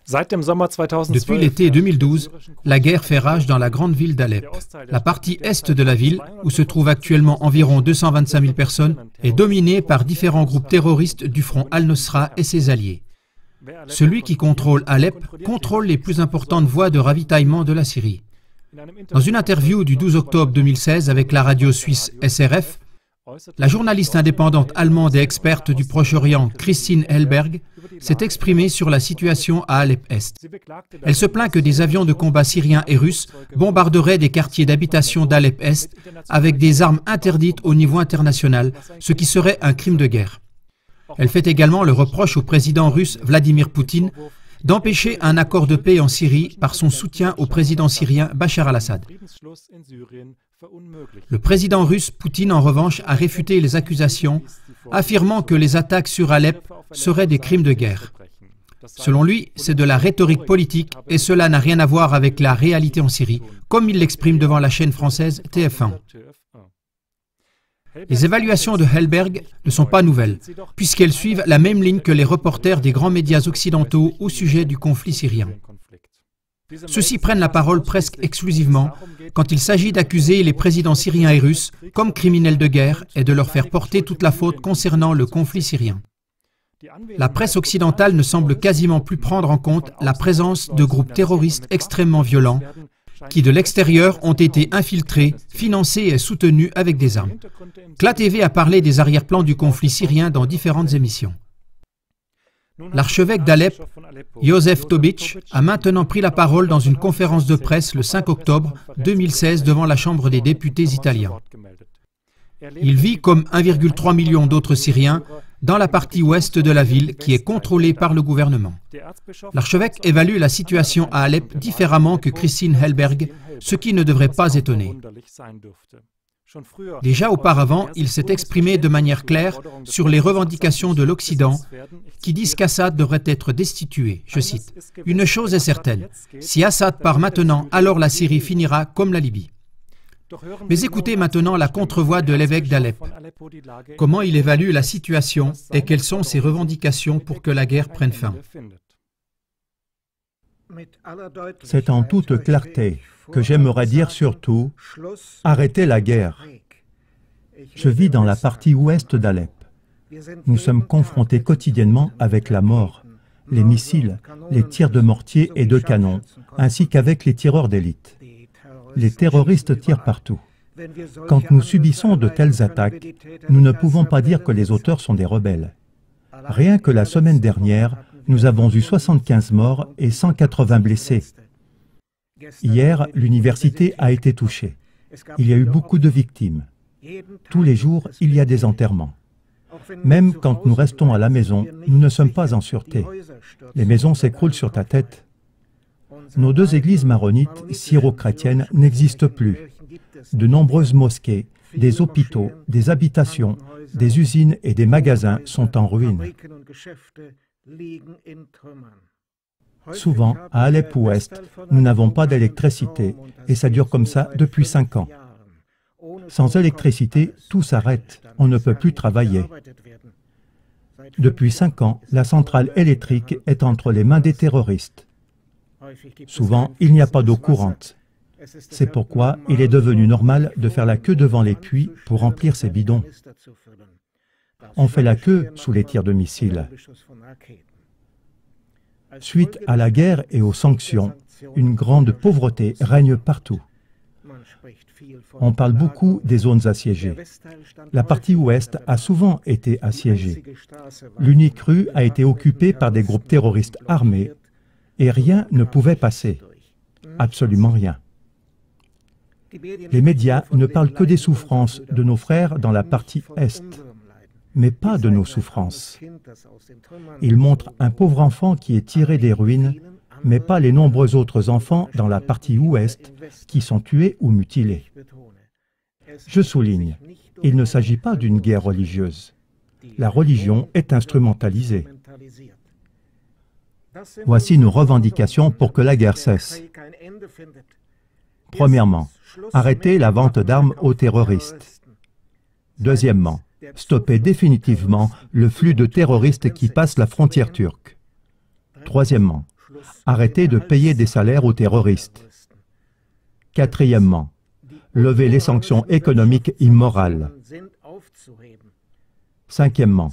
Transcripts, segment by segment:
Depuis l'été 2012, la guerre fait rage dans la grande ville d'Alep. La partie est de la ville, où se trouvent actuellement environ 225 000 personnes, est dominée par différents groupes terroristes du front Al-Nosra et ses alliés. Celui qui contrôle Alep contrôle les plus importantes voies de ravitaillement de la Syrie. Dans une interview du 12 octobre 2016 avec la radio suisse SRF, la journaliste indépendante allemande et experte du Proche-Orient Christine Hellberg s'est exprimée sur la situation à Alep-Est. Elle se plaint que des avions de combat syriens et russes bombarderaient des quartiers d'habitation d'Alep-Est avec des armes interdites au niveau international, ce qui serait un crime de guerre. Elle fait également le reproche au président russe Vladimir Poutine d'empêcher un accord de paix en Syrie par son soutien au président syrien Bachar al-Assad. Le président russe Poutine, en revanche, a réfuté les accusations, affirmant que les attaques sur Alep seraient des crimes de guerre. Selon lui, c'est de la rhétorique politique et cela n'a rien à voir avec la réalité en Syrie, comme il l'exprime devant la chaîne française TF1. Les évaluations de Hellberg ne sont pas nouvelles, puisqu'elles suivent la même ligne que les reporters des grands médias occidentaux au sujet du conflit syrien. Ceux-ci prennent la parole presque exclusivement quand il s'agit d'accuser les présidents syriens et russes comme criminels de guerre et de leur faire porter toute la faute concernant le conflit syrien. La presse occidentale ne semble quasiment plus prendre en compte la présence de groupes terroristes extrêmement violents qui, de l'extérieur, ont été infiltrés, financés et soutenus avec des armes. CLA TV a parlé des arrière-plans du conflit syrien dans différentes émissions. L'archevêque d'Alep, Josef Tobitsch, a maintenant pris la parole dans une conférence de presse le 5 octobre 2016 devant la Chambre des députés italiens. Il vit comme 1,3 million d'autres Syriens dans la partie ouest de la ville qui est contrôlée par le gouvernement. L'archevêque évalue la situation à Alep différemment que Christine Hellberg, ce qui ne devrait pas étonner. Déjà auparavant, il s'est exprimé de manière claire sur les revendications de l'Occident qui disent qu'Assad devrait être destitué. Je cite, « Une chose est certaine, si Assad part maintenant, alors la Syrie finira comme la Libye. » Mais écoutez maintenant la contre-voix de l'évêque d'Alep. Comment il évalue la situation et quelles sont ses revendications pour que la guerre prenne fin? C'est en toute clarté que j'aimerais dire surtout « Arrêtez la guerre ». Je vis dans la partie ouest d'Alep. Nous sommes confrontés quotidiennement avec la mort, les missiles, les tirs de mortier et de canon, ainsi qu'avec les tireurs d'élite. Les terroristes tirent partout. Quand nous subissons de telles attaques, nous ne pouvons pas dire que les auteurs sont des rebelles. Rien que la semaine dernière, nous avons eu 75 morts et 180 blessés. Hier, l'université a été touchée. Il y a eu beaucoup de victimes. Tous les jours, il y a des enterrements. Même quand nous restons à la maison, nous ne sommes pas en sûreté. Les maisons s'écroulent sur ta tête. Nos deux églises maronites, syro-chrétiennes, n'existent plus. De nombreuses mosquées, des hôpitaux, des habitations, des usines et des magasins sont en ruine. Souvent, à Alep-Ouest, nous n'avons pas d'électricité et ça dure comme ça depuis 5 ans. Sans électricité, tout s'arrête, on ne peut plus travailler. Depuis 5 ans, la centrale électrique est entre les mains des terroristes. Souvent, il n'y a pas d'eau courante. C'est pourquoi il est devenu normal de faire la queue devant les puits pour remplir ces bidons. On fait la queue sous les tirs de missiles. Suite à la guerre et aux sanctions, une grande pauvreté règne partout. On parle beaucoup des zones assiégées. La partie ouest a souvent été assiégée. L'unique rue a été occupée par des groupes terroristes armés et rien ne pouvait passer. Absolument rien. Les médias ne parlent que des souffrances de nos frères dans la partie est, mais pas de nos souffrances. Ils montrent un pauvre enfant qui est tiré des ruines, mais pas les nombreux autres enfants dans la partie ouest qui sont tués ou mutilés. Je souligne, il ne s'agit pas d'une guerre religieuse. La religion est instrumentalisée. Voici nos revendications pour que la guerre cesse. Premièrement, arrêter la vente d'armes aux terroristes. Deuxièmement, stopper définitivement le flux de terroristes qui passent la frontière turque. Troisièmement, arrêter de payer des salaires aux terroristes. Quatrièmement, lever les sanctions économiques immorales. Cinquièmement,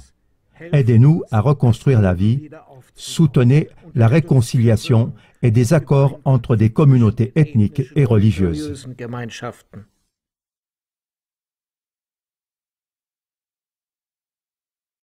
aidez-nous à reconstruire la vie, soutenez la réconciliation et des accords entre des communautés ethniques et religieuses.